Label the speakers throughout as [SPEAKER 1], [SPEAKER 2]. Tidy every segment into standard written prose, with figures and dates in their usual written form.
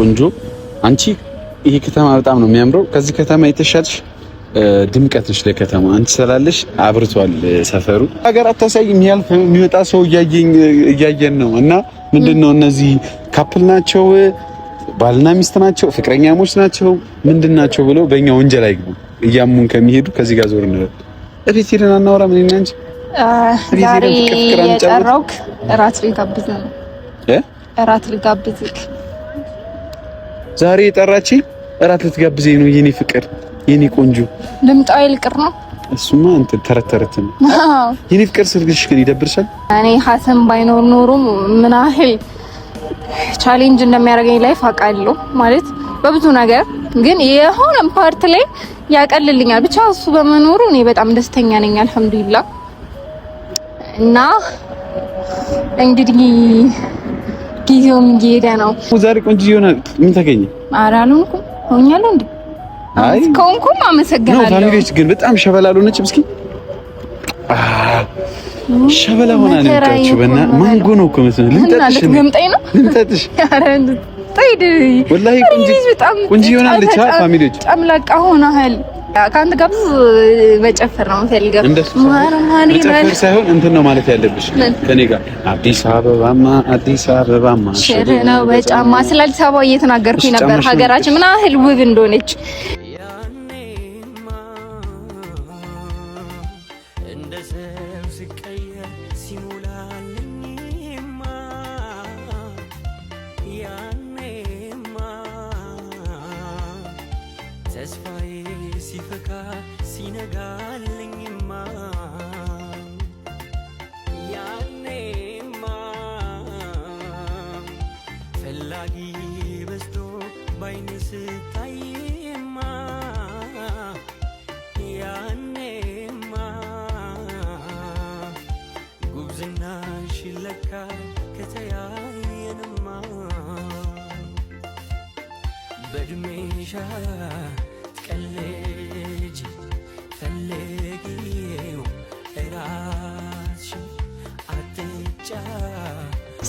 [SPEAKER 1] ቆንጆ አንቺ ይሄ ከተማ በጣም ነው የሚያምረው። ከዚህ ከተማ የተሻልሽ ድምቀት ነሽ ለከተማ። አንቺ ስላለሽ አብርቷል ሰፈሩ። ሀገር አታሳይ የሚያልፍ የሚወጣ ሰው እያየን ነው። እና ምንድነው እነዚህ ካፕል ናቸው፣ ባልና ሚስት ናቸው፣ ፍቅረኛሞች ናቸው፣ ምንድናቸው ብለው በእኛ ወንጀል አይግቡ። እያሙን ከሚሄዱ ከዚህ ጋር ዞር እንበል። እቤት ሄደን አናወራ። ምን እንጂ
[SPEAKER 2] ዛሬ የጠራውክ እራት ልጋብዝ ነው። እራት ልጋብዝክ
[SPEAKER 1] ዛሬ የጠራች እራት ልትጋብዘኝ ነው የኔ ፍቅር፣ የኔ ቆንጆ። ልምጣው ይልቅር ነው እሱማ። አንተ ተረተረት ነው የኔ ፍቅር። ስልክሽ ግን ይደብርሻል። እኔ ሐሰን ባይኖር ኖሮ ምን ያህል ቻሌንጅ እንደሚያደርገኝ ላይፍ አውቃለሁ ማለት በብዙ ነገር፣ ግን የሆነ ፓርት ላይ ያቀልልኛል። ብቻ እሱ በመኖሩ እኔ በጣም ደስተኛ ነኝ አልሐምዱሊላህ። እና እንግዲህ ጊዜውም እየሄደ ነው። ዛሬ ቆንጆ ይሆናል። ምን ተገኘ? ኧረ አልሆንኩም። ሆኛለሁ እንዴ? አይ ከሆንኩም አመሰግናለሁ። ነው ፋሚሊዎች ግን በጣም ሸበላ አልሆነችም። እስኪ ሸበላ ሆና ነው የምታችሁ። ማንጎ ነው እኮ መሰለኝ። ልንጠጥሽ ነው ልንጠጥሽ። ኧረ ጠይድ ወላሂ ቆንጆ ይሆናል። ፋሚሊዎች ጨምላቃ ሆነሃል። ካንተ ጋር ብዙ መጨፈር ነው የምፈልገው። መጨፈር ሳይሆን እንትን ነው ማለት ያለብሽ ከኔ ጋር። አዲስ አበባማ ሽር ነው በጫማ። ስለ አዲስ አበባ እየተናገርኩኝ ነበር፣ ሀገራችን ምን ያህል ውብ እንደሆነች።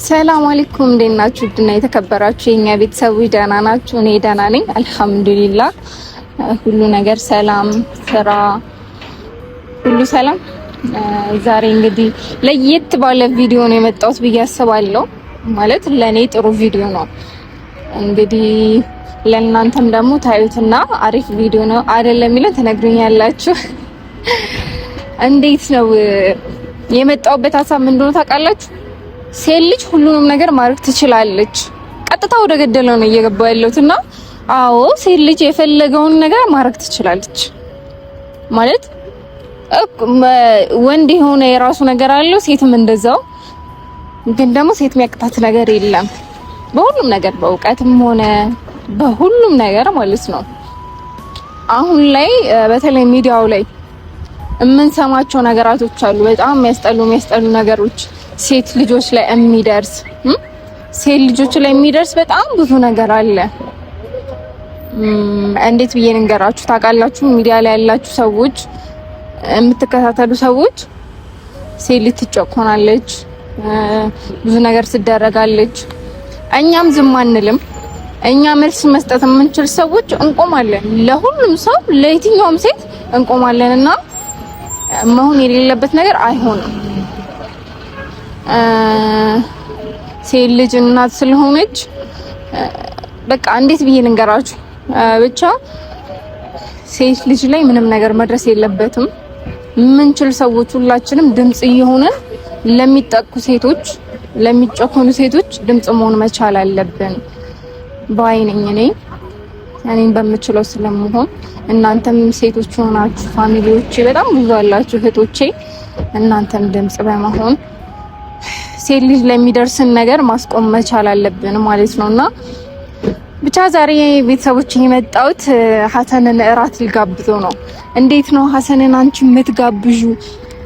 [SPEAKER 1] ሰላም አለይኩም፣ እንዴት ናችሁ? ድና የተከበራችሁ የኛ ቤተሰቦች ደህና ናችሁ? እኔ ደህና ነኝ አልሐምዱሊላህ። ሁሉ ነገር ሰላም፣ ስራ ሁሉ ሰላም። ዛሬ እንግዲህ ለየት ባለ ቪዲዮ ነው የመጣሁት ብዬ አስባለሁ። ማለት ለኔ ጥሩ ቪዲዮ ነው እንግዲህ ለእናንተም ደግሞ ታዩትና አሪፍ ቪዲዮ ነው አይደለም የሚለው ተነግሩኛላችሁ። እንዴት ነው የመጣሁበት ሀሳብ ምን እንደሆነ ታውቃላችሁ? ሴት ልጅ ሁሉንም ነገር ማድረግ ትችላለች። ቀጥታ ወደ ገደለው ነው እየገባው ያለሁትና አዎ ሴት ልጅ የፈለገውን ነገር ማድረግ ትችላለች። ማለት ወንድ የሆነ የራሱ ነገር አለው፣ ሴትም እንደዛው። ግን ደግሞ ሴት የሚያቅታት ነገር የለም በሁሉም ነገር፣ በእውቀትም ሆነ በሁሉም ነገር ማለት ነው። አሁን ላይ በተለይ ሚዲያው ላይ የምንሰማቸው ነገራቶች አሉ፣ በጣም የሚያስጠሉ ነገሮች ሴት ልጆች ላይ የሚደርስ በጣም ብዙ ነገር አለ። እንዴት ብዬ ልንገራችሁ? ታውቃላችሁ፣ ሚዲያ ላይ ያላችሁ ሰዎች፣ የምትከታተሉ ሰዎች ሴት ልጅ ትጨቆናለች፣ ብዙ ነገር ትደረጋለች። እኛም ዝም አንልም። እኛ መልስ መስጠት የምንችል ሰዎች እንቆማለን። ለሁሉም ሰው ለየትኛውም ሴት እንቆማለንና መሆን የሌለበት ነገር አይሆንም። ሴት ልጅ እናት ስለሆነች በቃ እንዴት ብዬ ልንገራችሁ? ብቻ ሴት ልጅ ላይ ምንም ነገር መድረስ የለበትም። የምንችል ሰዎች ሁላችንም ድምጽ እየሆነን ለሚጠቁ ሴቶች፣ ለሚጨኮኑ ሴቶች ድምጽ መሆን መቻል አለብን ባይነኝ እኔም በምችለው ስለምሆን። እናንተም ሴቶች ሆናችሁ ፋሚሊዎቼ በጣም ብዙ አላችሁ እህቶቼ፣ እናንተም ድምጽ በመሆን ሴት ልጅ ለሚደርስን ነገር ማስቆም መቻል አለብን ማለት ነውና ብቻ ዛሬ ቤተሰቦች የመጣሁት ሐሰንን እራት ልጋብዘው ነው። እንዴት ነው ሐሰንን አንቺ የምትጋብዡ?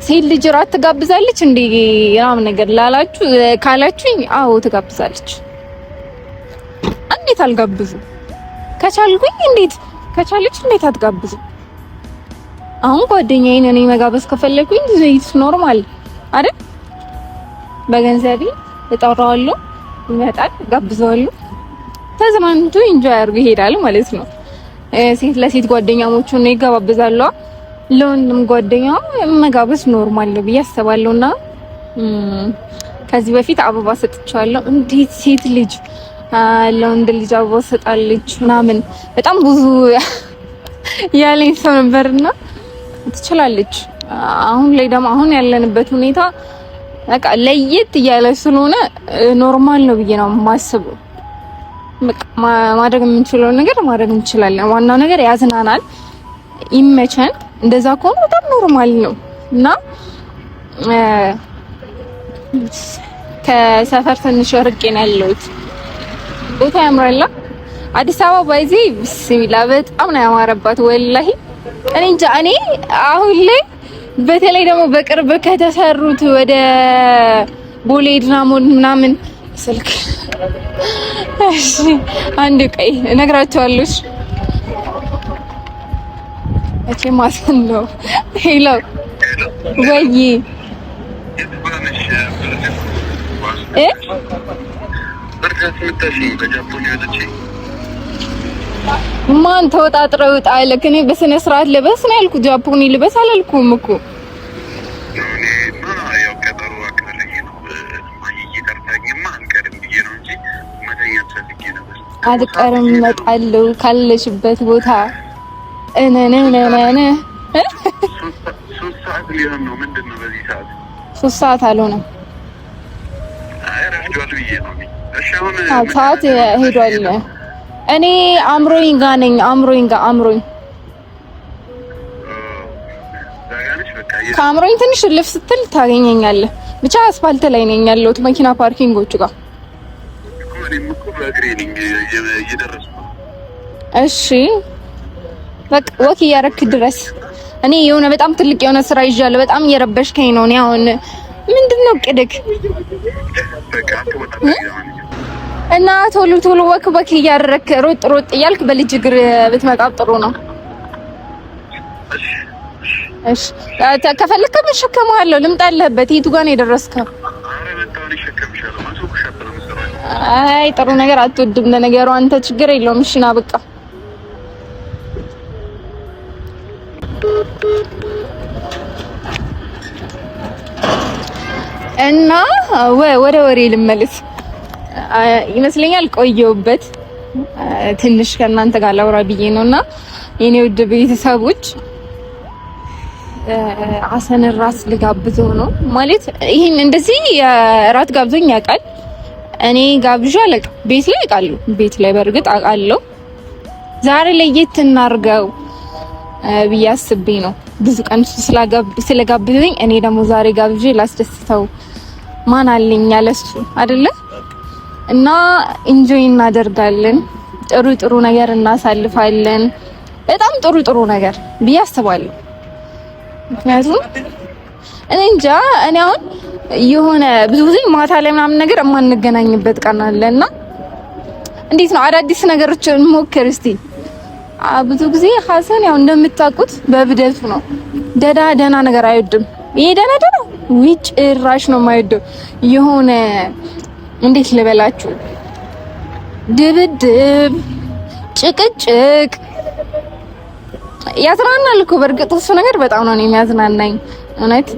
[SPEAKER 1] ሴት ልጅ እራት ትጋብዛለች እንዴ ያም ነገር ካላችሁኝ አዎ ትጋብዛለች። እንዴት አልጋብዙ? ከቻልኩኝ እንዴት ከቻለች እንዴት አትጋብዙ? አሁን ጓደኛዬን እኔ መጋበዝ ከፈለኩኝ ዘይት ኖርማል አይደል? በገንዘቤ እጠራዋለሁ፣ ይመጣል፣ ጋብዘዋለሁ። ተዝናንቶ ኢንጆይ አድርጎ ይሄዳል ማለት ነው። ሴት ለሴት ጓደኛሞቹ ነው ይጋባበዛሉ። ለወንድም ጓደኛ መጋበዝ ኖርማል ነው ብዬ አስባለሁና ከዚህ በፊት አበባ ሰጥቻለሁ። እንዴት ሴት ልጅ ለወንድ ልጅ አበባ ሰጣለች ምናምን በጣም ብዙ ያለኝ ሰው ነበርና ትችላለች። አሁን ላይ ደግሞ አሁን ያለንበት ሁኔታ በቃ ለየት እያለ ስለሆነ ኖርማል ነው ብዬ ነው የማስበው። በቃ ማድረግ የምንችለው ነገር ማድረግ እንችላለን። ዋናው ነገር ያዝናናል፣ ይመቸን። እንደዛ ከሆነ በጣም ኖርማል ነው እና ከሰፈር ትንሽ ርቄ ነው ያለሁት። ቦታ ያምራል። አዲስ አበባ ባይዚ ቢስሚላ በጣም ነው ያማረባት ወላሂ። እኔ እንጃ እኔ አሁን ላይ በተለይ ደግሞ በቅርብ ከተሰሩት ወደ ቦሌ ድናሞን ምናምን ስልክ እሺ አንድ ቀይ እነግራቸዋለሁ። እቺ ማሰን ነው ሄሎ ወይ ማን ተወጣጥረው ጣለክ? እኔ በስነ ስርዓት ልበስ ነው ያልኩት። ጃፖኒ ልበስ አላልኩም እኮ አልቀርም እመጣለሁ ካለሽበት ቦታ እነነነነ
[SPEAKER 3] 3 ሰዓት ሊሆን ነው። ምንድነው በዚህ ሰዓት
[SPEAKER 1] 3 ሰዓት አልሆነም።
[SPEAKER 3] አይ ረፍዷል ብዬ ነው። እሺ አሁን
[SPEAKER 1] ሰዓት ሄዷል። እኔ አምሮኝ ጋር ነኝ። አምሮኝ ከአምሮኝ ትንሽ ልፍ ስትል ታገኘኛለህ። ብቻ አስፋልት ላይ ነኝ ያለሁት መኪና ፓርኪንጎቹ ጋር። እሺ በቃ ወክ እያደረክ ድረስ። እኔ የሆነ በጣም ትልቅ የሆነ ስራ ይዣለሁ። በጣም እየረበሽከኝ ነው። እኔ አሁን ምንድነው ቅድክ እና ቶሎ ቶሎ ወክ እያደረክ ሮጥ እያልክ በልጅ እግር ብትመጣ ጥሩ ነው። እሺ ከፈለክ መሸከምሃለሁ። ልምጣልህበት። የቱ ጋር ነው የደረስከው? አይ ጥሩ ነገር አትወድም ለነገሩ አንተ። ችግር የለውም። እሺ ና በቃ እና ወደ ወሬ ልመልስ ይመስለኛል። ቆየሁበት ትንሽ ከእናንተ ጋር ላውራ ብዬ ነውና የኔ ውድ ቤተሰቦች ሀሰን ራስ ልጋብዘው ነው ማለት ይሄን እንደዚህ ራት ጋብዞኝ ያውቃል። እኔ ጋብዣ አለቅ ቤት ላይ አውቃለሁ። ቤት ላይ በርግጥ አውቃለሁ። ዛሬ ለየት እናርገው ብዬ አስቤ ነው። ብዙ ቀን ስለጋብዘኝ እኔ ደግሞ ዛሬ ጋብዤ ላስደስተው ማን አለኝ ያለሱ አይደለ? እና ኢንጆይ እናደርጋለን። ጥሩ ነገር እናሳልፋለን። በጣም ጥሩ ነገር ብዬ አስባለሁ። ምክንያቱም እኔ እንጃ እኔ አሁን የሆነ ብዙ ጊዜ ማታ ላይ ምናምን ነገር የማንገናኝበት ቀን አለና እንዴት ነው አዳዲስ ነገሮችን ሞክር እስቲ። ብዙ ጊዜ ሀሰን ያው እንደምታውቁት በብደቱ ነው። ደህና ነገር አይወድም። ይሄ ደህና ጭራሽ ነው የማይወደው። የሆነ እንዴት ልበላችሁ ድብድብ፣ ጭቅጭቅ ያዝናናል እኮ በእርግጥ እሱ ነገር በጣም ነው የሚያዝናናኝ እውነት።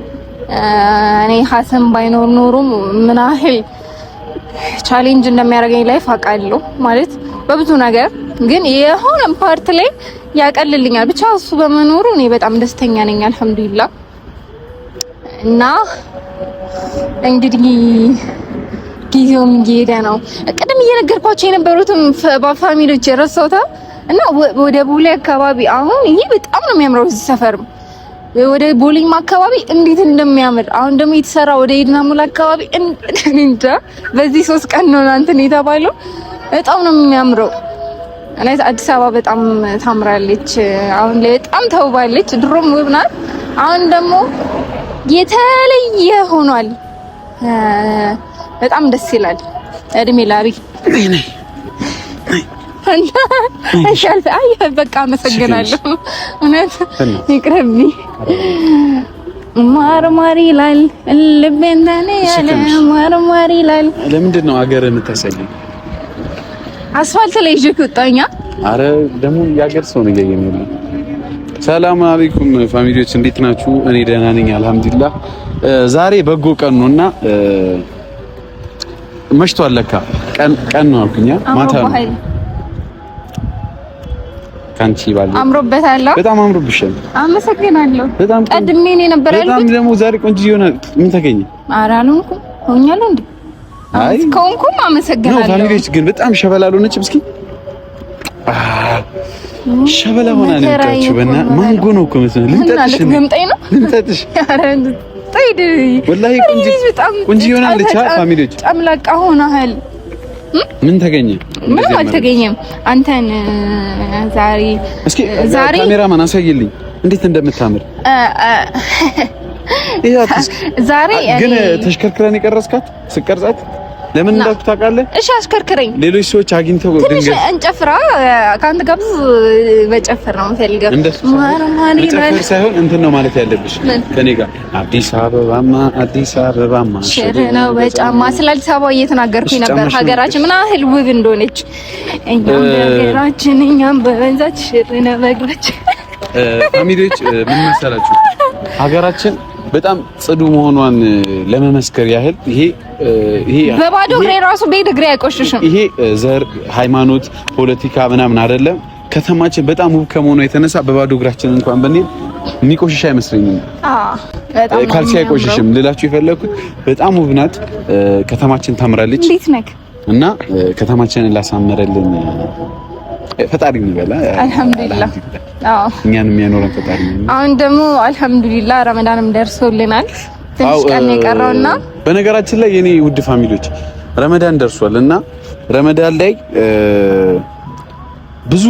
[SPEAKER 1] እኔ ሀሰን ባይኖር ኖሮ ምን ያህል ቻሌንጅ እንደሚያደርገኝ ላይፍ አውቃለሁ ማለት በብዙ ነገር፣ ግን የሆነ ፓርት ላይ ያቀልልኛል። ብቻ እሱ በመኖሩ እኔ በጣም ደስተኛ ነኝ አልሐምዱሊላህ። እና እንግዲህ ጊዜውም እየሄደ ነው። ቅድም እየነገርኳቸው የነበሩትም ፋሚሊዎች የረሳሁት እና ወደ ቦሌ አካባቢ አሁን ይሄ በጣም ነው የሚያምረው። እዚህ ሰፈርም ወደ ቦሌም አካባቢ እንዴት እንደሚያምር አሁን ደግሞ የተሰራ ወደ ኤድና ሞል አካባቢ እንጃ በዚህ 3 ቀን ነው እንትን የተባለው። በጣም ነው የሚያምረው። ማለት አዲስ አበባ በጣም ታምራለች። አሁን ላይ በጣም ተውባለች። ድሮም ውብ ናት። አሁን ደግሞ የተለየ ሆኗል። በጣም ደስ ይላል። እድሜ ላቢ አንሻል አይ በቃ አመሰግናለሁ። እውነት ይቅርብኝ። ማርማር ይላል ልቤን ተኔ ያለ ማርማር ይላል።
[SPEAKER 4] ለምንድን ነው ሀገር የምታሰልኝ?
[SPEAKER 1] አስፋልት ላይ ይዤ ወጣኛ።
[SPEAKER 4] አረ ደግሞ ያገር ሰው ነው ያየኝ። ሰላም አለይኩም ፋሚሊዎች እንዴት ናችሁ? እኔ ደህና ነኝ አልሐምዱሊላህ። ዛሬ በጎ ቀን ነውና መሽቷል። ለካ ቀን ነው አልኩኛ ማታ ነው። ካንቺ ባል
[SPEAKER 1] አምሮበታል። በጣም
[SPEAKER 4] አምሮብሻል።
[SPEAKER 1] አመሰግናለሁ። በጣም ቀድሜ ነው ነበር ያልኩት።
[SPEAKER 4] በጣም ደግሞ ዛሬ ቆንጆ ይሆናል። ምን ተገኘ? ኧረ አልሆንኩም ሆኛለሁ እንዴ? አይ
[SPEAKER 1] ከሆንኩም አመሰግናለሁ።
[SPEAKER 4] ነው ፋሚሊዎች ግን በጣም ሸበላ አልሆነችም። እስኪ ሸበላ ሆና ነው የምታችሁ። ማንጎ ነው እኮ መሰለኝ። ልንጠጥሽ ነው ልንጠጥሽ። ኧረ ጠይድ ወላሂ ቆንጆ ይሆናል። ፋሚሊዎች
[SPEAKER 1] ጨምላቃ ሆነሃል።
[SPEAKER 4] ምን ተገኘ?
[SPEAKER 1] ምንም አልተገኘም። አንተን ዛሬ
[SPEAKER 4] ካሜራማን አሳይልኝ እንዴት እንደምታምር።
[SPEAKER 1] ዛሬ
[SPEAKER 4] ግን ተሽከርክረን የቀረስካት ስቀርጻት ለምን እንዳልኩ ታውቃለህ?
[SPEAKER 1] እሺ አሽከርክረኝ።
[SPEAKER 4] ሌሎች ሰዎች አግኝተው
[SPEAKER 1] ትንሽ እንጨፍራ ካንተ ጋር ብዙ መጨፈር ነው የምፈልገው።
[SPEAKER 4] መጨፈር ሳይሆን እንትን ነው ማለት ያለብሽ ከኔ ጋር አዲስ አበባማ
[SPEAKER 1] ሽር ነው በጫማ። ስለ አዲስ አበባ እየተናገርኩኝ ነበር። ሀገራችን ምን ያህል ውብ እንደሆነች እኛም በወንዛችን ሽር ነው በእግራችን።
[SPEAKER 4] ፋሚሊዎች ምን መሰላችሁ ሀገራችን በጣም ጽዱ መሆኗን ለመመስከር ያህል ይሄ
[SPEAKER 1] በባዶ እግሬ ራሱ ቤት እግሬ አይቆሽሽም።
[SPEAKER 4] ይሄ ዘር፣ ሃይማኖት፣ ፖለቲካ ምናምን አይደለም። ከተማችን በጣም ውብ ከመሆኗ የተነሳ በባዶ እግራችን እንኳን ብንሄድ የሚቆሽሽ አይመስለኝም።
[SPEAKER 1] በጣም
[SPEAKER 4] ካልሲ አይቆሽሽም ልላችሁ የፈለኩት በጣም ውብ ናት ከተማችን፣ ታምራለች።
[SPEAKER 1] እንዴት ነክ
[SPEAKER 4] እና ከተማችንን ላሳመረልን ፈጣሪ ይበላ
[SPEAKER 1] አልሐምዱሊላህ። አዎ
[SPEAKER 4] እኛንም የሚያኖረን ፈጣሪ ነው።
[SPEAKER 1] አሁን ደግሞ አልሐምዱሊላህ ረመዳንም ደርሶልናል። ትንሽ ቀን የቀረውና
[SPEAKER 4] በነገራችን ላይ የኔ ውድ ፋሚሊዎች ረመዳን ደርሷልና ረመዳን ላይ ብዙ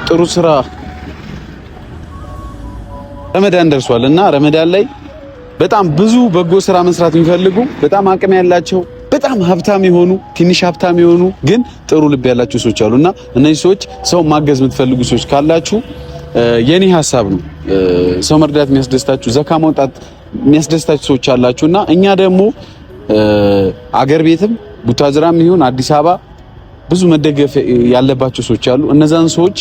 [SPEAKER 4] ጥሩ ስራ ረመዳን ደርሷልና ረመዳን ላይ በጣም ብዙ በጎ ስራ መስራት የሚፈልጉ በጣም አቅም ያላቸው በጣም ሀብታም የሆኑ ትንሽ ሀብታም የሆኑ ግን ጥሩ ልብ ያላቸው ሰዎች አሉና እነዚህ ሰዎች ሰው ማገዝ የምትፈልጉ ሰዎች ካላችሁ የኔ ሐሳብ ነው። ሰው መርዳት የሚያስደስታችሁ ዘካ ማውጣት የሚያስደስታችሁ ሰዎች አላችሁና እኛ ደግሞ አገር ቤትም ቡታጅራም ይሁን አዲስ አበባ ብዙ መደገፍ ያለባቸው ሰዎች አሉ። እነዛን ሰዎች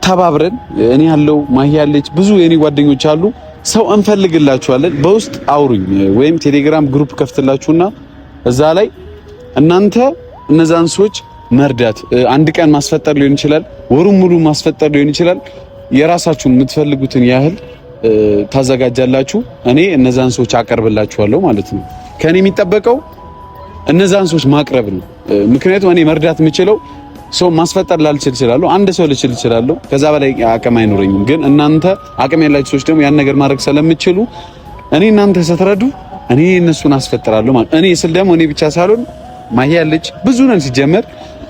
[SPEAKER 4] ተባብረን እኔ ያለው ማሂ ያለች ብዙ የኔ ጓደኞች አሉ ሰው እንፈልግላችኋለን። በውስጥ አውሩኝ ወይም ቴሌግራም ግሩፕ ከፍትላችሁና እዛ ላይ እናንተ እነዛን ሰዎች መርዳት አንድ ቀን ማስፈጠር ሊሆን ይችላል፣ ወሩን ሙሉ ማስፈጠር ሊሆን ይችላል። የራሳችሁን የምትፈልጉትን ያህል ታዘጋጃላችሁ። እኔ እነዛን ሰዎች አቀርብላችኋለሁ ማለት ነው። ከኔ የሚጠበቀው እነዛን ሰዎች ማቅረብ ነው። ምክንያቱም እኔ መርዳት የምችለው ሰው ማስፈጠር ላልችል እችላለሁ፣ አንድ ሰው ልችል እችላለሁ፣ ከዛ በላይ አቅም አይኖረኝም። ግን እናንተ አቅም ያላችሁ ሰዎች ደግሞ ያን ነገር ማድረግ ስለምትችሉ እኔ እናንተ ስትረዱ እኔ እነሱን አስፈጥራለሁ ማለት እኔ ስል ደግሞ እኔ ብቻ ሳልሆን ማሂ ያለች ብዙ ነን ሲጀመር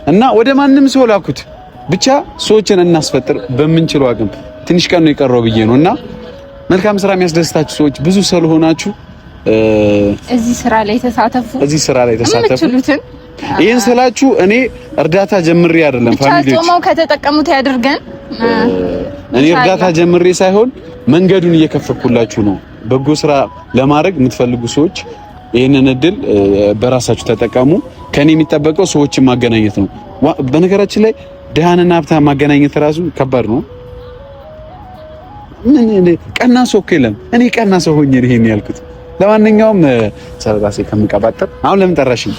[SPEAKER 4] እና ወደ ማንም ሰው ላኩት ብቻ ሰዎችን እናስፈጥር በምንችለው አቅም። ትንሽ ቀን ነው የቀረው ብዬ ነውና መልካም ስራ የሚያስደስታችሁ ሰዎች ብዙ ስለሆናችሁ
[SPEAKER 1] እዚህ ስራ ላይ ተሳተፉ።
[SPEAKER 4] ይሄን ስላችሁ እኔ እርዳታ ጀምሬ አይደለም ፋሚሊዎች
[SPEAKER 1] ጾመው ከተጠቀሙት ያድርገን።
[SPEAKER 4] እኔ እርዳታ ጀምሬ ሳይሆን መንገዱን እየከፈኩላችሁ ነው። በጎ ስራ ለማድረግ የምትፈልጉ ሰዎች ይሄንን እድል በራሳችሁ ተጠቀሙ። ከኔ የሚጠበቀው ሰዎችን ማገናኘት ነው። በነገራችን ላይ ድሃንና ሀብታም ማገናኘት ራሱ ከባድ ነው። ምን ቀና ሰው እኮ የለም። እኔ ቀና ሰው ሆኜ ይሄን ያልኩት። ለማንኛውም ሰራሴ ከምቀባጠር አሁን ለምን ጠራሽኝ?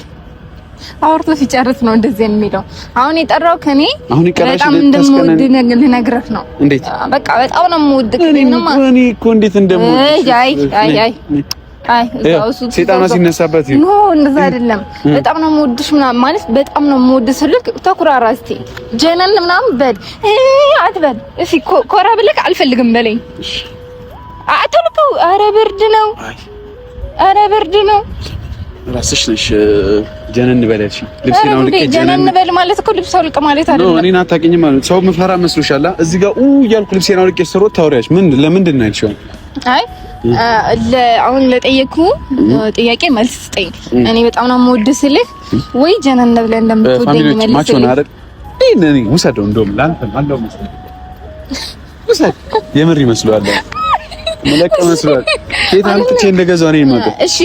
[SPEAKER 1] አውርቶ ሲጨርስ ነው እንደዚህ የሚለው። አሁን የጠራው ከኔ በጣም እንደምወድ ልነግርህ ነው።
[SPEAKER 4] እንዴት?
[SPEAKER 1] በቃ በጣም ነው የምወድ።
[SPEAKER 4] እኔ እኮ እንዴት እንደምወድ
[SPEAKER 1] አይ
[SPEAKER 4] ሰይጣን ሲነሳበት
[SPEAKER 1] ኖ እንደዛ አይደለም። በጣም ነው የምወድሽ ምናምን ማለት በጣም ነው የምወድሽ ስልክ ተኩራራ እስቲ ጀነን ምናምን በል አትበል። እሺ ኮራ ብለህ አልፈልግም በለኝ። አትልኩ። ኧረ ብርድ ነው።
[SPEAKER 4] ራስሽ ነሽ ጀነን በለሽ። ልብስ ነው ልክ
[SPEAKER 1] ጀነን በል ማለት እኮ ልብስ አውልቅ ማለት አይደለም።
[SPEAKER 4] እኔን አታውቂኝም ማለት ሰው መፈራ መስሎሻል። እዚህ ጋር እያልኩ ልብሴን አውልቄ ስሮጥ ታወሪያለሽ። ለምንድን ነው ያልሽው?
[SPEAKER 1] አይ አሁን ለጠየኩ ጥያቄ መልስ ስጠኝ። እኔ በጣም ነው የምወድህ ስልህ ወይ ጀነን ብለህ እንደምትወደኝ መልስ
[SPEAKER 4] ማቾ ነው አይደል? እኔ ውሰደው እንደውም ላንተ አለው መስሎኝ ውሰድ። የምር ይመስለዋል። መለቀ መስሏል። ሴት አምጥቼ እንደገዛው ነው የማውቀው።
[SPEAKER 1] እሺ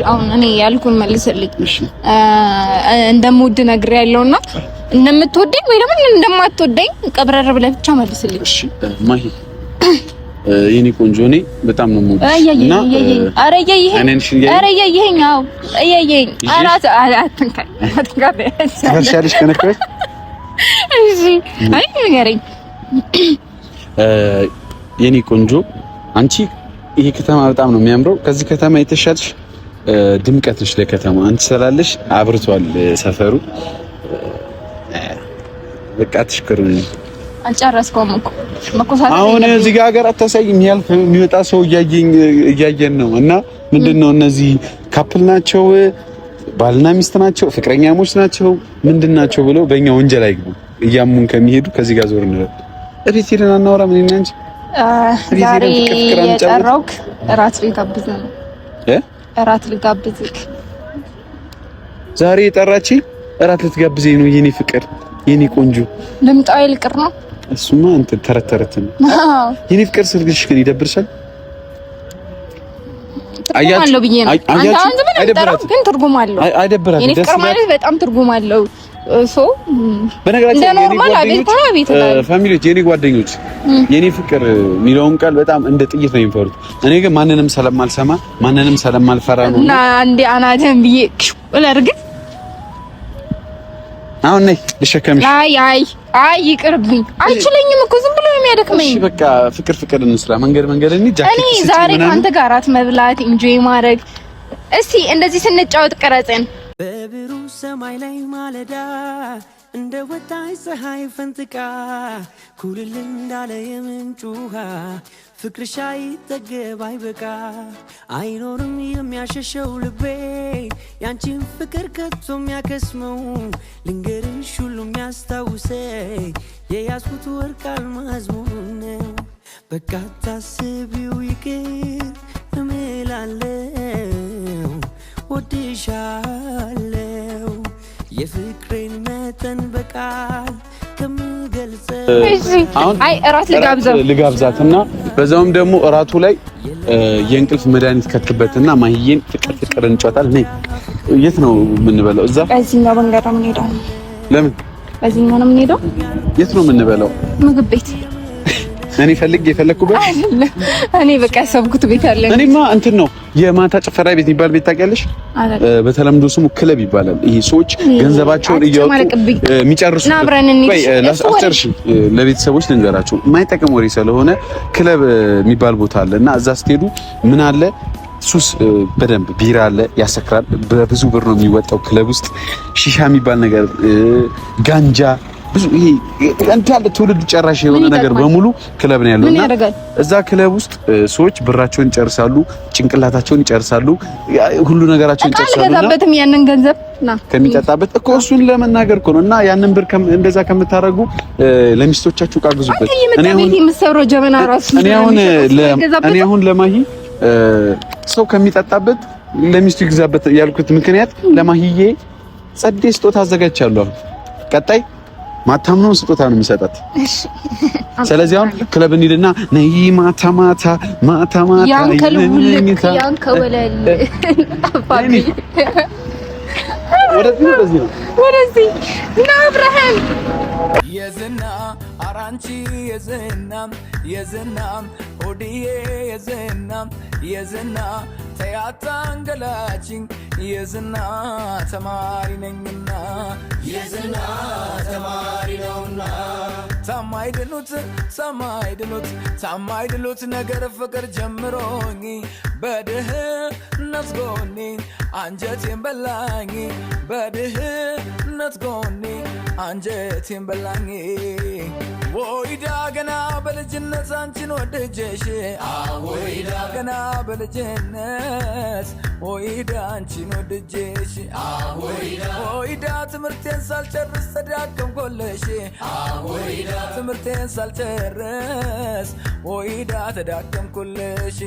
[SPEAKER 1] አሁን እኔ ያልኩን መልስልኝ። እንደምወድ ነግሬያለሁና እንደምትወደኝ ወይ ደግሞ እንደማትወደኝ ቀብረር ብለህ ብቻ መልስልኝ። እሺ
[SPEAKER 4] ማሂ የኔ ቆንጆ እኔ በጣም ነው የምወድሽ እና ትፈርሻለሽ ከነካሽ።
[SPEAKER 1] እሺ አይ ንገረኝ
[SPEAKER 4] የኔ ቆንጆ አንቺ ይሄ ከተማ በጣም ነው የሚያምረው። ከዚህ ከተማ የተሻለሽ ድምቀት ነሽ ለከተማ አንቺ ስላለሽ አብርቷል ሰፈሩ። በቃ ትሽከሩኝ
[SPEAKER 1] አልጨረስኩም እኮ መኮሳተር።
[SPEAKER 4] አሁን እዚህ ጋር ሀገር አታሳይም ያልኩ የሚወጣ ሰው እያየን ነው። እና ምንድነው እነዚህ ካፕል ናቸው ባልና ሚስት ናቸው ፍቅረኛሞች ናቸው ምንድናቸው ብለው በእኛ ወንጀል አይግቡ እያሙን ከሚሄዱ ከዚህ ጋር ዞር ነው። እቤት ሄደን አናወራ ምን እንጂ
[SPEAKER 2] ዛሬ የጠራሁት እራት ልጋብዝህ ነው። እራት ልጋብዝህ
[SPEAKER 4] ዛሬ የጠራች እራት ልትጋብዘኝ ነው የኔ ፍቅር የኔ ቆንጆ።
[SPEAKER 2] ልምጣው ይልቅር ነው
[SPEAKER 4] እሱማ አንተ ተረተረት ነው የኔ ፍቅር። ስልክሽ ግን ይደብርሻል።
[SPEAKER 1] አያለው ብዬ ነው አንተ አንተ ምን እንደጠራው ግን ትርጉም አለው።
[SPEAKER 4] አይደብራል።
[SPEAKER 1] የኔ ፍቅር ማለት በጣም ትርጉም አለው። ሶ
[SPEAKER 4] በነገራችን
[SPEAKER 1] ላይ ኖርማል አቤት
[SPEAKER 4] ፋሚሊዎች የኔ ጓደኞች የኔ ፍቅር የሚለውን ቃል በጣም እንደ ጥይት ነው የሚፈሩት። እኔ ግን ማንንም ስለማልሰማ ማንንም ስለማልፈራ ነው
[SPEAKER 1] እና አንዴ አናተን ብዬ ወላርግ
[SPEAKER 4] አሁን ነይ ልሸከምሽ።
[SPEAKER 1] አይ ይቅርብኝ፣ አልችለኝም እኮ ዝም ብሎ ነው የሚያደክመኝ።
[SPEAKER 4] እሺ በቃ ፍቅር እንስራ፣ መንገድ እንጂ
[SPEAKER 1] እኔ ዛሬ ካንተ ጋር አት መብላት ኢንጆይ ማድረግ። እስቲ እንደዚህ ስንጫወት ቀረጽን
[SPEAKER 5] በብሩህ ሰማይ ላይ ማለዳ እንደ ወጣይ ፀሐይ ፈንጥቃ ኩልል እንዳለ የምንጭ ውሃ ፍቅርሽ አይጠገብ አይበቃ አይኖርም የሚያሸሸው ልቤ ያንቺን ፍቅር ከቶ የሚያከስመው ልንገርሽ ሁሉ የሚያስታውሰኝ የያዝኩት ወርቅ አልማዝ ነው። በቃ ታስቢው ይቅር እምላለው ወድሻለው የፍቅሬን መጠን በቃል
[SPEAKER 1] አይ እራት
[SPEAKER 4] ልጋብዛትና በዛውም ደግሞ እራቱ ላይ የእንቅልፍ መድኃኒት ከትበትና ማሂዬን ፍቅር እንጫወታለን። ነይ የት ነው የምንበላው? እዛ
[SPEAKER 2] በዚህኛው መንገድ ነው የምንሄደው።
[SPEAKER 4] ለምን
[SPEAKER 2] በዚህኛው ነው የምንሄደው?
[SPEAKER 4] የት ነው የምንበላው?
[SPEAKER 2] ምግብ ቤት።
[SPEAKER 4] እኔ የፈለኩበት
[SPEAKER 2] እኔ በቃ ያሰብኩት ቤት አለ።
[SPEAKER 4] እኔማ እንትን ነው የማታ ጭፈራ ቤት የሚባል ቤት ታውቂያለሽ? በተለምዶ ስሙ ክለብ ይባላል። ይሄ ሰዎች ገንዘባቸውን እያወጡ የሚጨርሱት። ወይ ላስጨርሽ ለቤተሰቦች ልንገራቸው የማይጠቅም ወሬ ስለሆነ ክለብ የሚባል ቦታ አለ እና እዛ ስትሄዱ ምን አለ ሱስ በደንብ ቢራ አለ ያሰክራል። በብዙ ብር ነው የሚወጣው ክለብ ውስጥ ሺሻ የሚባል ነገር ጋንጃ ብዙ ይሄ እንዳለ ትውልድ ጨራሽ የሆነ ነገር በሙሉ ክለብ ነው ያለውና እዛ ክለብ ውስጥ ሰዎች ብራቸውን ይጨርሳሉ፣ ጭንቅላታቸውን ይጨርሳሉ፣ ሁሉ ነገራቸውን ይጨርሳሉ።
[SPEAKER 1] አልገዛበትም ያንን ገንዘብ
[SPEAKER 4] ከሚጠጣበት እኮ እሱን ለመናገር እኮ ነው። እና ያንን ብር እንደዛ ከምታረጉ ለሚስቶቻችሁ ቃግዙበት። እኔ አሁን ለማሂ ሰው ከሚጠጣበት ለሚስቱ ይግዛበት ያልኩት ምክንያት ለማሂዬ ጸዴ ስጦታ አዘጋጅቻለሁ። ቀጣይ ማታምነው ስጦታ ነው የሚሰጣት። ስለዚህ አሁን ክለብ እንሂድና ነይ ማታ
[SPEAKER 1] ወደዚህ ና አብርሃም
[SPEAKER 5] የዝና አራንቺ የዝና ኦዲዬ የዝና ተያታ አንገላችኝ የዝና ተማሪ ነኝና የዝና ተማሪ ነውና ታማይድሉት ነገር ፍቅር ጀምሮኝ በድህነት ጎኔ አንጀቴን በላኝ በድህነት ጎኔ አንጀቴን በላኝ ወይዳ ገና በልጅነት አንቺን ወደጀሽ ወይዳ ገና በልጅነት ወይዳ አንቺን ወደጀሽ ወይዳ ትምህርቴን ሳልጨርስ ተዳከምኩልሽ ወይዳ ትምህርቴን ሳልጨርስ ወይዳ ተዳከምኩልሽ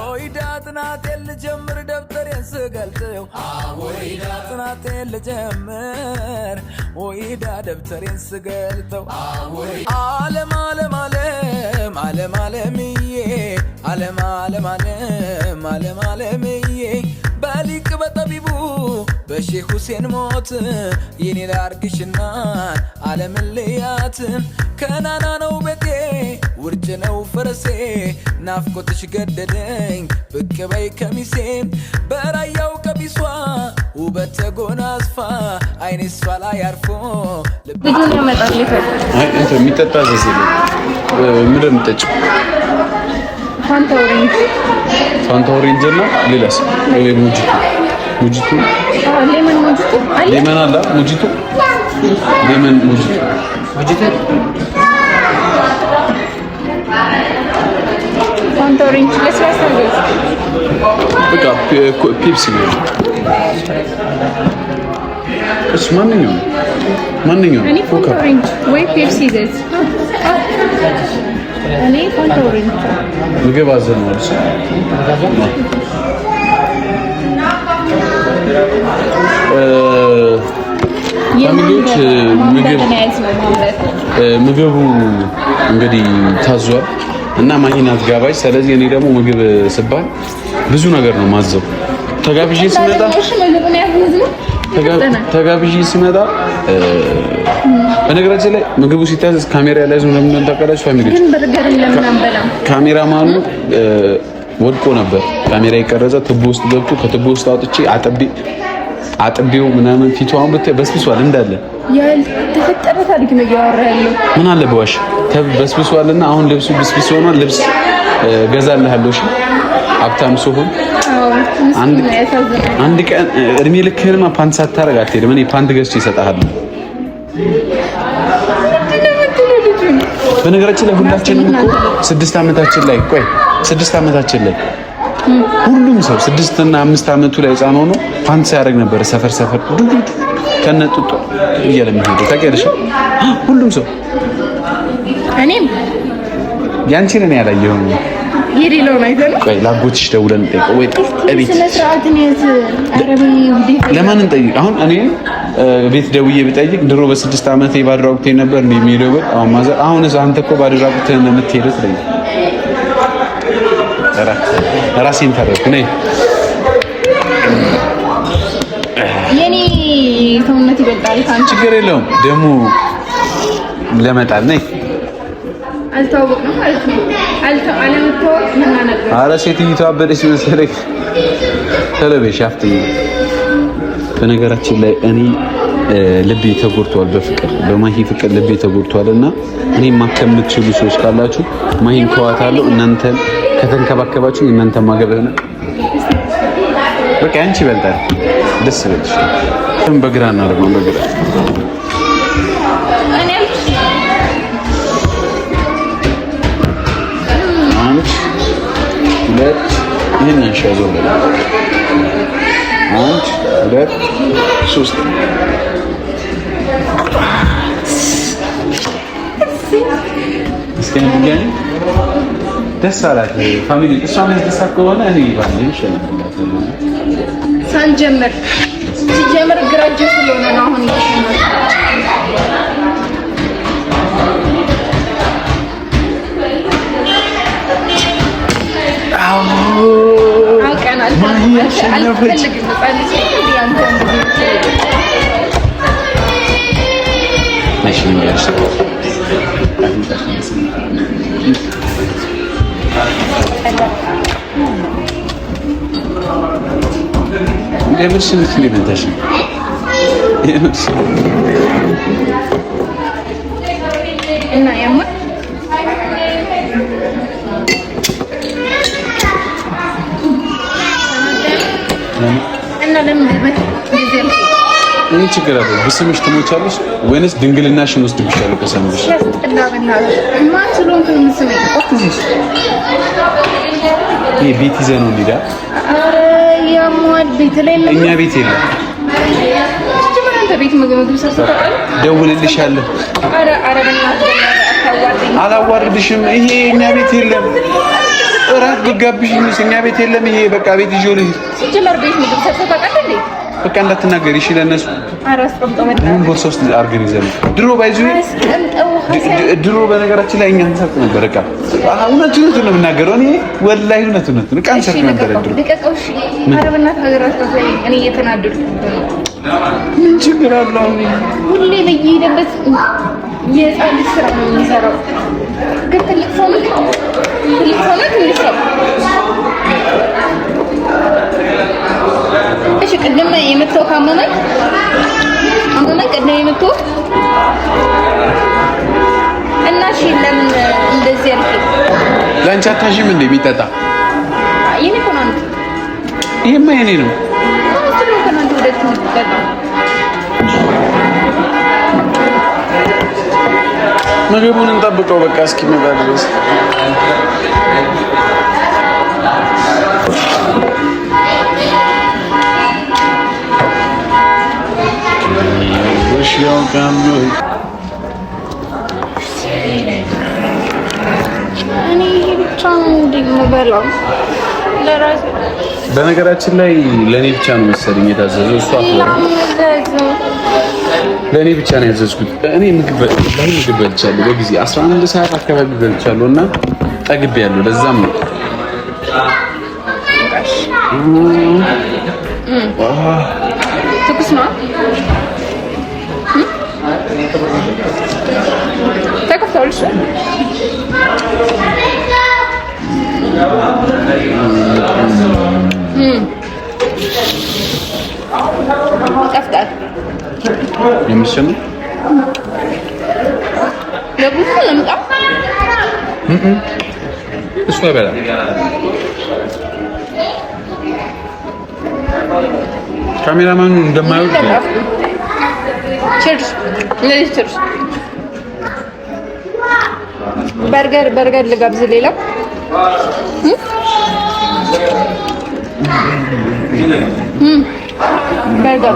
[SPEAKER 5] ወይዳ ጥናቴን ልጀምር ደብተሬን ስገልጠው ወይዳ ጥናቴን ልጀምር ወይዳ ደብተሬን ስገልጠው ዓለም ዓለምዬ ዓለም ዓለም ዓለም ዓለም ዓለምዬ በሊቅ በጠቢቡ በሼህ ሁሴን ሞት የኔ ላርግሽና ዓለምን ልያት ከናና ነው ቤቴ ውርጭ ነው ፈረሴ ናፍቆትሽ ገደደኝ ብቅ በይ ከሚሴ በራያው ቀሚሷ ውበት ተጎናጽፋ አይኔ እሷ ላይ አርፎ
[SPEAKER 1] ልጁን ያመጣል ይፈል
[SPEAKER 4] አይ እንት የሚጠጣ ዘዘለ ምንድን ነው የምጠጪው? ፋንታ ኦሬንጅ እና ሌላስ ወይ ሙጂቶ ሌመን አለ ሙጂቶ
[SPEAKER 1] ፋንታ ኦሬንጅ ለስላሳ ነው
[SPEAKER 4] በቃ ፔፕሲ ነው እሱ ማንኛውም
[SPEAKER 1] እኔ ፋንታ ኦሬንጅ ወይ ፔፕሲ ዘዝ እኔ ፋንታ ኦሬንጅ
[SPEAKER 4] ምግብ አዘን ነው እሱ ፋሚሊዎች ምግቡ እንግዲህ ታዟል እና ማሂናት ጋባዥ ስለዚህ እኔ ደግሞ ምግብ ስባል ብዙ ነገር ነው ማዘው ተጋብዤ ስመጣ በነገራችን ላይ ምግቡ ሲታዘዝ ካሜራ ላይ ነው ለምን ተቀላጭ ፋሚሊዎች
[SPEAKER 1] ግን በርገር ለምን አንበላም
[SPEAKER 4] ካሜራማኑ ወድቆ ነበር ካሜራ የቀረጸ ትቦ ውስጥ ገብቶ ከትቦ ውስጥ አውጥቼ አጥቤው ምናምን ፊቷን በስብሷል እንዳለ
[SPEAKER 1] ያልተፈጠረ ታሪክ ነው ያወራ ያለው
[SPEAKER 4] ምን አለ በዋሽ በስብሷልና አሁን ልብሱ ብስብስ ሆኗል ልብስ ገዛልሃለሁ እሺ ሀብታም ሶሆን አንድ ቀን እድሜ ልክህንማ ፓንት ሳታረግ አትሄድም እኔ ፓንት ገዝቼ እሰጥሃለሁ በነገራችን ላይ ሁላችንም እኮ 6 ዓመታችን ላይ ሁሉም ሰው 6 እና 5 ዓመቱ ላይ ህፃን ሆኖ ፓንት ሲያደርግ ነበር ሰፈር ከነጥጦ እያለ የሚሄደው ታውቂያለሽ ሁሉም ሰው
[SPEAKER 1] እኔም
[SPEAKER 4] ያንቺን እኔ ያላየሁም
[SPEAKER 1] የሌለው አይደል
[SPEAKER 4] ቆይ ላጎትሽ ደውለን እንጠይቀው ወይ እቤት
[SPEAKER 1] ስለ ስርዓትን ያዝ አረቢ ውዲ
[SPEAKER 4] ለማን እንጠይቅ አሁን እኔ ቤት ደውዬ ብጠይቅ ድሮ በ6 ዓመቴ ባድራቁቴ ነበር እንደሚሄደው አሁን ማዘር አሁንስ አንተ እኮ ባድራቁቴ ነው የምትሄደው ትለኝ ራሴን ታረኩ ነኝ
[SPEAKER 1] የኔ ሰውነት ይበልጣል ካንቺ
[SPEAKER 4] ችግር የለውም ደሙ ለመጣል ነኝ
[SPEAKER 1] አልታወቅም ማለት ነው አለመታወቅ ምን ነበር
[SPEAKER 4] ኧረ ሴትዮዋ አበደች መሰለኝ ተለበሽ አፍጥኝ በነገራችን ላይ እኔ ልቤ ተጎድቷል በፍቅር በማሂ ፍቅር ልቤ ተጎድቷልና እኔ ማከም የምትችሉ ሰዎች ካላችሁ ማሂን ከዋታለሁ እናንተ ከተንከባከባችሁ እናንተ ማገበ ነው በቃ አንቺ ይበልጣል ደስ ይበልሽ በግራ እናደርገው በግራ ሁለት ይሄን አንሻዞ አንድ ሁለት ሶስት እስኪ እንገናኝ ደስ አላት ፋሚሊ እሷን ያስደሳት ከሆነ እኔ ባንዴ ይሻላል
[SPEAKER 1] ሳንጀምር ሲጀምር ግራጅ ስለሆነ ነው አሁን
[SPEAKER 4] የምርሽን ክሊመንታሽ
[SPEAKER 1] እና ያማ እና ለምን
[SPEAKER 4] እኔ ችግር አለ ብስምሽ ትሞቻለሽ ወይንስ ድንግልናሽን ወስድብሻለሁ ከሰምሽ ይሄ ቤት ይዘህ ነው እንዴ
[SPEAKER 1] ያሟል ቤት ላይ
[SPEAKER 4] እኛ ቤት የለም
[SPEAKER 1] ቤት ምግብ ሰርተታል
[SPEAKER 4] ደውልልሻለሁ አላዋርድሽም ይሄ እኛ ቤት የለም እራት ብጋብሽኝ እኛ ቤት የለም ይሄ በቃ ቤት ይዤው ልሂድ
[SPEAKER 1] ሲጀመር ቤት ምግብ ሰርተታል እንዴ
[SPEAKER 4] በቃ እንዳትናገሪ እሺ። ለነሱ ምን ቦርሳ ውስጥ አድርገን ይዘን ድሮ በነገራችን ላይ እኛ እንሰርቅ ነበር። በቃ እውነቱን ነው የምናገረው። እኔ ወላሂ እውነቱን ነው በቃ እንሰርቅ ነበር። ምን ችግር አለው?
[SPEAKER 1] ሁሌ በየሄደበት የህፃን ልጅ ስራ ነው የሚሰራው። ግን ትልቅ ሰው ነው ትንሽ ሰው። እሺ ቅድም የመተው ካመመኝ ቅድም የመተው እና እሺ ለምን እንደዚህ ያልከኝ?
[SPEAKER 4] ላንቺ አታሽም እንዴ የሚጠጣ?
[SPEAKER 1] የኔ እኮ ነው።
[SPEAKER 4] ይሄማ የኔ ነው። ምግቡን እንጠብቀው በቃ እስኪመጣ ድረስ። በነገራችን ላይ ለኔ ብቻ ነው መሰለኝ የታዘዘው። እሷ ለኔ ብቻ ነው ያዘዝኩት። እኔ ምግብ በልቻለሁ በጊዜ 11 ሰዓት አካባቢ በልቻለሁ እና ጠግቤያለሁ። ለዛም ነው
[SPEAKER 1] ትኩስ ነው። ተከፍቷልሽ? ይጣፍጣል።
[SPEAKER 4] የምትሸኑ
[SPEAKER 1] ለቡሽ ለምጣ
[SPEAKER 4] እሱ አይበላም። ካሜራማኑ እንደማይወድ
[SPEAKER 1] ቺርስ ለዚህ ቺርስ። በርገር ልጋብዝ። ሌላ በርገር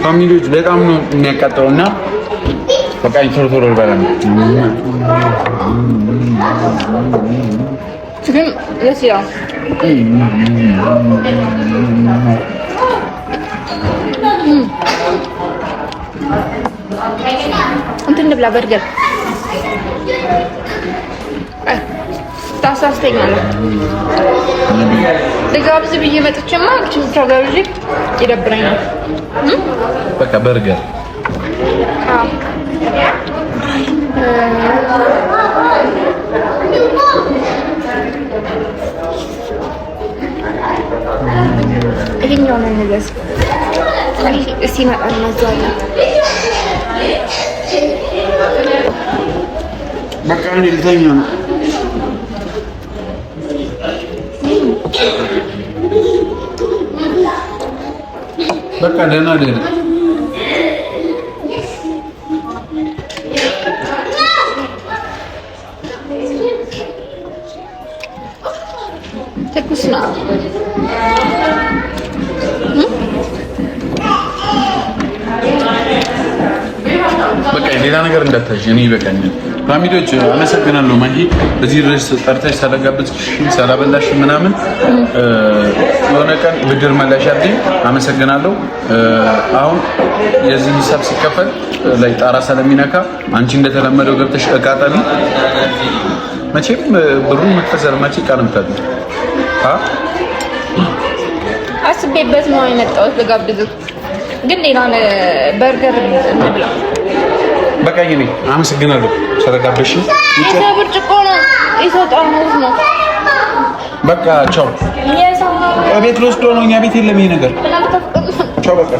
[SPEAKER 4] ፋሚሊዎች በጣም ነው የሚያቃጥለውና በቃ ቶሎ ልበላ ነው።
[SPEAKER 1] ግን ደስ ይላል። እንትን እንብላ በርገር ታሳስተኛለህ። ልጋብዝ ብዬ መጥቼማ አንቺን ብቻ ጋብዤ ይደብረኛል።
[SPEAKER 4] በቃ በርገር ይሄኛው ነው ነገር ሲመጣ እናዛለን። በቃ እኔ ልተኛ ነው። በቃ ደህና ደህና
[SPEAKER 1] ትኩስ ነው።
[SPEAKER 4] በቃ ሌላ ነገር እንዳታዥ። እኔ ይበቃኛል። ፋሚሊዎች አመሰግናለሁ። ማሂ እዚህ ድረስ ጠርተሽ ሳላጋበዝሽ ሳላበላሽ ምናምን የሆነ ቀን ብድር መላሽ አድርጊ። አመሰግናለሁ። አሁን የዚህ ሂሳብ ሲከፈል ላይ ጣራ ስለሚነካ አንቺ እንደተለመደው ገብተሽ እቃጠሊ። መቼም ብሩን መክፈል ማቺ ቃልምታል
[SPEAKER 1] አስቤበት ነው የመጣሁት ልጋብዝህ። ግን ሌላ በርገር እንብላ።
[SPEAKER 4] በቃ ይሄ አመሰግናለሁ ስለጋበሽ።
[SPEAKER 1] ብርጭቆ ነው ይሰጣው ነው።
[SPEAKER 4] በቃ ቻው። ቤት ልወስዶ ነው። እኛ ቤት የለም ይሄ ነገር። ቻው በቃ